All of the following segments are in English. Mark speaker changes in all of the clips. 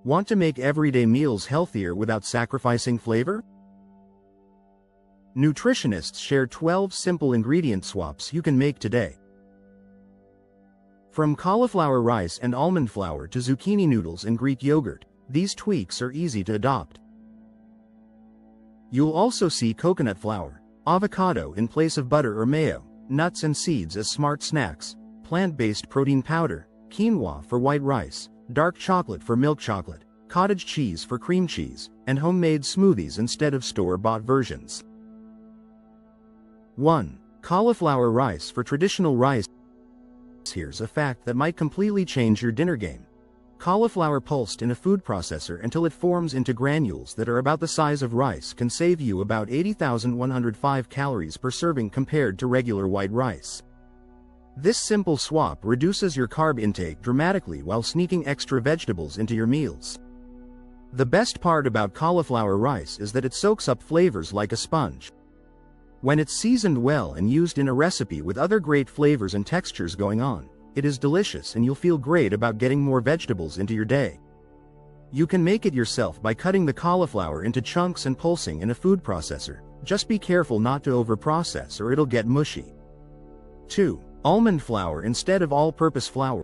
Speaker 1: Want to make everyday meals healthier without sacrificing flavor? Nutritionists share 12 simple ingredient swaps you can make today. From cauliflower rice and almond flour to zucchini noodles and Greek yogurt, these tweaks are easy to adopt. You'll also see coconut flour, avocado in place of butter or mayo, nuts and seeds as smart snacks, plant-based protein powder, quinoa for white rice, dark chocolate for milk chocolate, cottage cheese for cream cheese, and homemade smoothies instead of store-bought versions. 1. Cauliflower rice for traditional rice. Here's a fact that might completely change your dinner game. Cauliflower pulsed in a food processor until it forms into granules that are about the size of rice can save you about 80,105 calories per serving compared to regular white rice. This simple swap reduces your carb intake dramatically while sneaking extra vegetables into your meals. The best part about cauliflower rice is that it soaks up flavors like a sponge. When it's seasoned well and used in a recipe with other great flavors and textures going on, it is delicious and you'll feel great about getting more vegetables into your day. You can make it yourself by cutting the cauliflower into chunks and pulsing in a food processor. Just be careful not to overprocess or it'll get mushy. 2. Almond flour instead of all-purpose flour.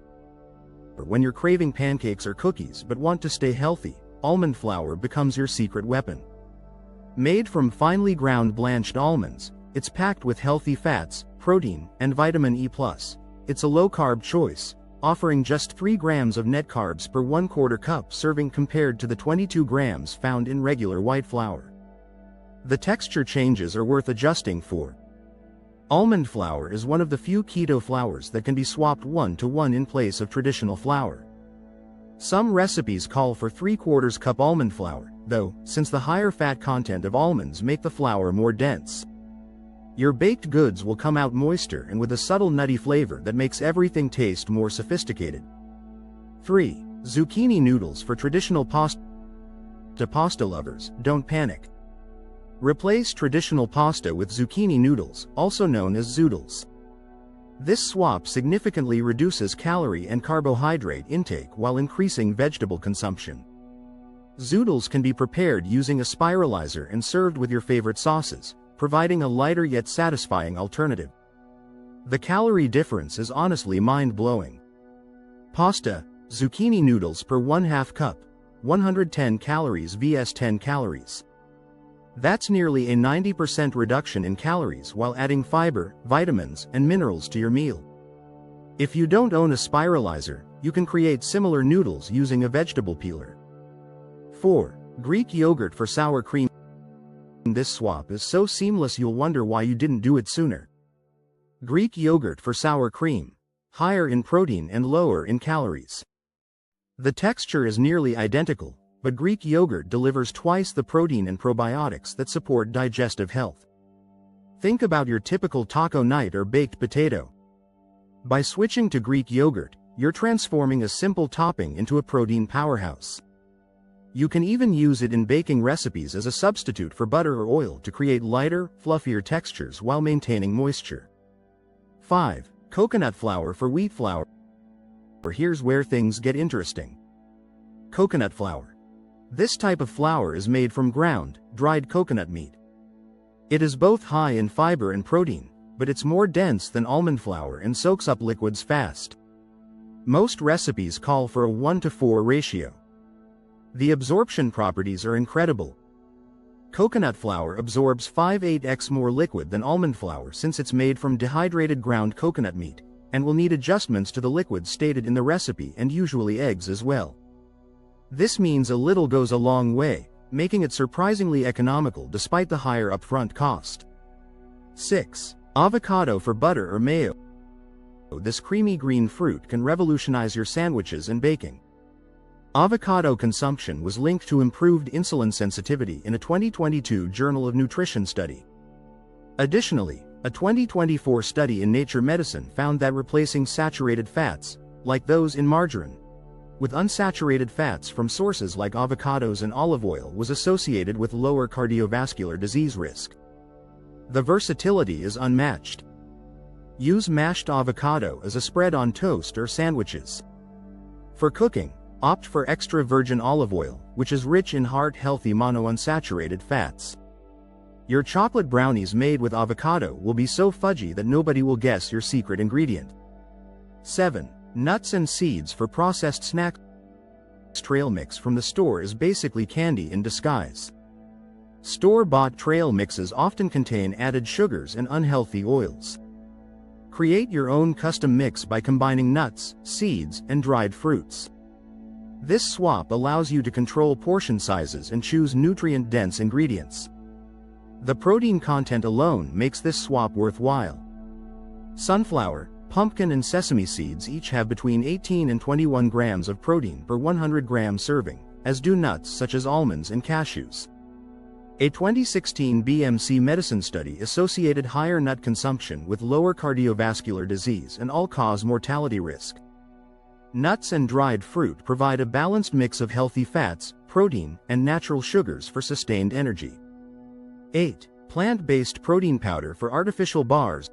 Speaker 1: When you're craving pancakes or cookies but want to stay healthy, almond flour becomes your secret weapon. Made from finely ground blanched almonds, it's packed with healthy fats, protein, and vitamin E+. It's a low-carb choice, offering just 3 grams of net carbs per 1/4 cup serving compared to the 22 grams found in regular white flour. The texture changes are worth adjusting for. Almond flour is one of the few keto flours that can be swapped 1-to-1 in place of traditional flour. Some recipes call for 3/4 cup almond flour, though, since the higher fat content of almonds make the flour more dense. Your baked goods will come out moister and with a subtle nutty flavor that makes everything taste more sophisticated. 3. Zucchini noodles for traditional pasta. To pasta lovers, don't panic. Replace traditional pasta with zucchini noodles, also known as zoodles. This swap significantly reduces calorie and carbohydrate intake while increasing vegetable consumption. Zoodles can be prepared using a spiralizer and served with your favorite sauces, providing a lighter yet satisfying alternative. The calorie difference is honestly mind-blowing. Pasta, zucchini noodles per 1/2 cup, 110 calories vs 10 calories. That's nearly a 90% reduction in calories while adding fiber, vitamins, and minerals to your meal. If you don't own a spiralizer, you can create similar noodles using a vegetable peeler. 4. Greek yogurt for sour cream. This swap is so seamless you'll wonder why you didn't do it sooner. Greek yogurt for sour cream, higher in protein and lower in calories. The texture is nearly identical, but Greek yogurt delivers twice the protein and probiotics that support digestive health. Think about your typical taco night or baked potato. By switching to Greek yogurt, you're transforming a simple topping into a protein powerhouse. You can even use it in baking recipes as a substitute for butter or oil to create lighter, fluffier textures while maintaining moisture. 5. Coconut flour for wheat flour. Here's where things get interesting. Coconut flour. This type of flour is made from ground, dried coconut meat. It is both high in fiber and protein, but it's more dense than almond flour and soaks up liquids fast. Most recipes call for a 1-to-4 ratio. The absorption properties are incredible. Coconut flour absorbs 5-8x more liquid than almond flour since it's made from dehydrated ground coconut meat, and will need adjustments to the liquids stated in the recipe and usually eggs as well. This means a little goes a long way, making it surprisingly economical despite the higher upfront cost. 6. Avocado for butter or mayo. This creamy green fruit can revolutionize your sandwiches and baking. Avocado consumption was linked to improved insulin sensitivity in a 2022 Journal of Nutrition study. Additionally, a 2024 study in Nature Medicine found that replacing saturated fats, like those in margarine, with unsaturated fats from sources like avocados and olive oil was associated with lower cardiovascular disease risk. The versatility is unmatched. Use mashed avocado as a spread on toast or sandwiches. For cooking, Opt for extra virgin olive oil, which is rich in heart-healthy monounsaturated fats. Your chocolate brownies made with avocado will be so fudgy that nobody will guess your secret ingredient. 7. Nuts and seeds for processed snacks. Trail mix from the store is basically candy in disguise. Store-bought trail mixes often contain added sugars and unhealthy oils. Create your own custom mix by combining nuts, seeds, and dried fruits. This swap allows you to control portion sizes and choose nutrient-dense ingredients. The protein content alone makes this swap worthwhile. Sunflower, pumpkin and sesame seeds each have between 18 and 21 grams of protein per 100 gram serving, as do nuts such as almonds and cashews. A 2016 BMC medicine study associated higher nut consumption with lower cardiovascular disease and all-cause mortality risk. Nuts and dried fruit provide a balanced mix of healthy fats, protein, and natural sugars for sustained energy. 8. Plant-based protein powder for artificial bars.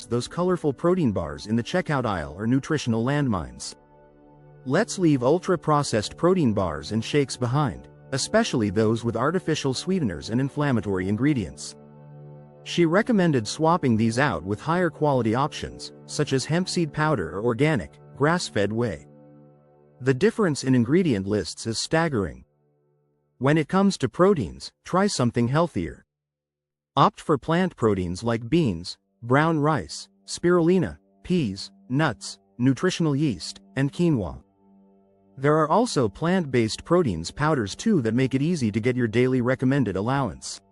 Speaker 1: Those colorful protein bars in the checkout aisle are nutritional landmines. Let's leave ultra-processed protein bars and shakes behind, especially those with artificial sweeteners and inflammatory ingredients. She recommended swapping these out with higher quality options, such as hemp seed powder or organic, grass-fed whey. The difference in ingredient lists is staggering. When it comes to proteins, try something healthier. Opt for plant proteins like beans, brown rice, spirulina, peas, nuts, nutritional yeast, and quinoa. There are also plant-based proteins powders too that make it easy to get your daily recommended allowance.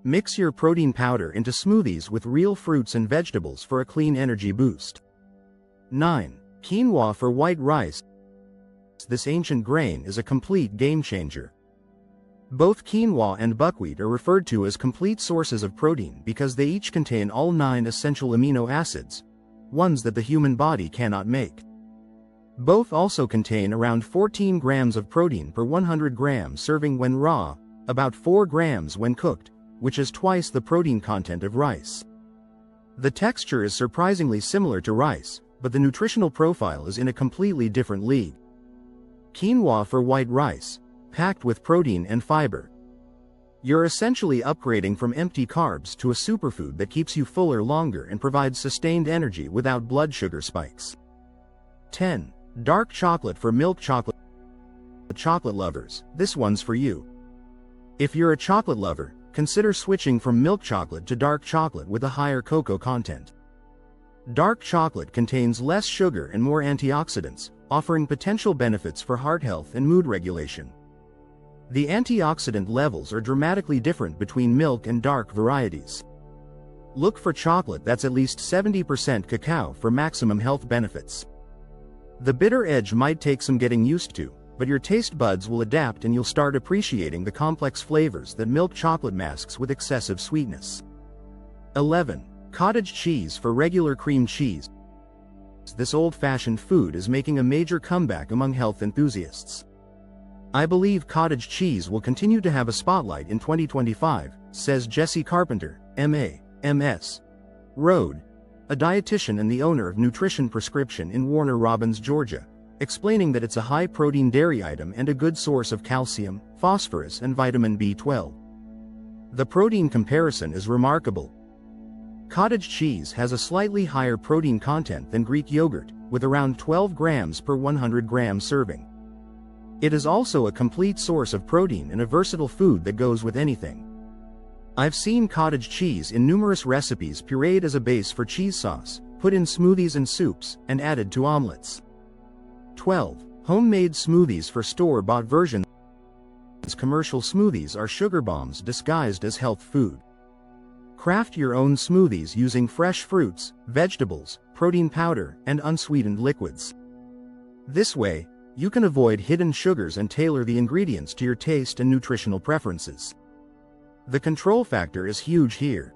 Speaker 1: Mix your protein powder into smoothies with real fruits and vegetables for a clean energy boost. 9. Quinoa for white rice. This ancient grain is a complete game changer. Both quinoa and buckwheat are referred to as complete sources of protein because they each contain all 9 essential amino acids, ones that the human body cannot make. Both also contain around 14 grams of protein per 100 grams serving when raw, about 4 grams when cooked, which is twice the protein content of rice. The texture is surprisingly similar to rice, but the nutritional profile is in a completely different league. Quinoa for white rice, packed with protein and fiber. You're essentially upgrading from empty carbs to a superfood that keeps you fuller longer and provides sustained energy without blood sugar spikes. 10. Dark chocolate for milk chocolate. Chocolate lovers, this one's for you. If you're a chocolate lover, consider switching from milk chocolate to dark chocolate with a higher cocoa content. Dark chocolate contains less sugar and more antioxidants, offering potential benefits for heart health and mood regulation. The antioxidant levels are dramatically different between milk and dark varieties. Look for chocolate that's at least 70% cacao for maximum health benefits. The bitter edge might take some getting used to, but your taste buds will adapt and you'll start appreciating the complex flavors that milk chocolate masks with excessive sweetness. 11. Cottage cheese for regular cream cheese. This old-fashioned food is making a major comeback among health enthusiasts. I believe cottage cheese will continue to have a spotlight in 2025, says Jesse Carpenter, M.A., M.S. Road, a dietitian and the owner of Nutrition Prescription in Warner Robins, Georgia, explaining that it's a high-protein dairy item and a good source of calcium, phosphorus, and vitamin B12. The protein comparison is remarkable. Cottage cheese has a slightly higher protein content than Greek yogurt, with around 12 grams per 100 grams serving. It is also a complete source of protein and a versatile food that goes with anything. I've seen cottage cheese in numerous recipes pureed as a base for cheese sauce, put in smoothies and soups, and added to omelets. 12. Homemade smoothies for store-bought versions. Commercial smoothies are sugar bombs disguised as health food. Craft your own smoothies using fresh fruits, vegetables, protein powder, and unsweetened liquids. This way, you can avoid hidden sugars and tailor the ingredients to your taste and nutritional preferences. The control factor is huge here.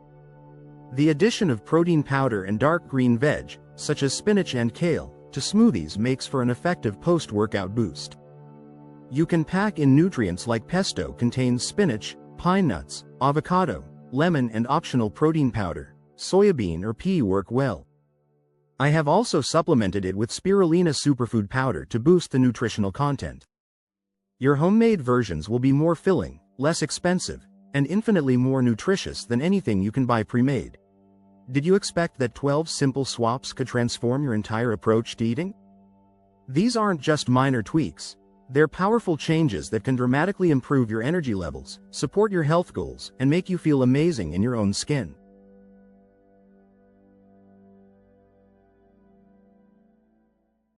Speaker 1: The addition of protein powder and dark green veg, such as spinach and kale, to smoothies makes for an effective post-workout boost. You can pack in nutrients like pesto contains spinach, pine nuts, avocado, lemon and optional protein powder, soybean or pea work well. I have also supplemented it with spirulina superfood powder to boost the nutritional content. Your homemade versions will be more filling, less expensive, and infinitely more nutritious than anything you can buy pre-made. Did you expect that 12 simple swaps could transform your entire approach to eating? These aren't just minor tweaks. They're powerful changes that can dramatically improve your energy levels, support your health goals, and make you feel amazing in your own skin.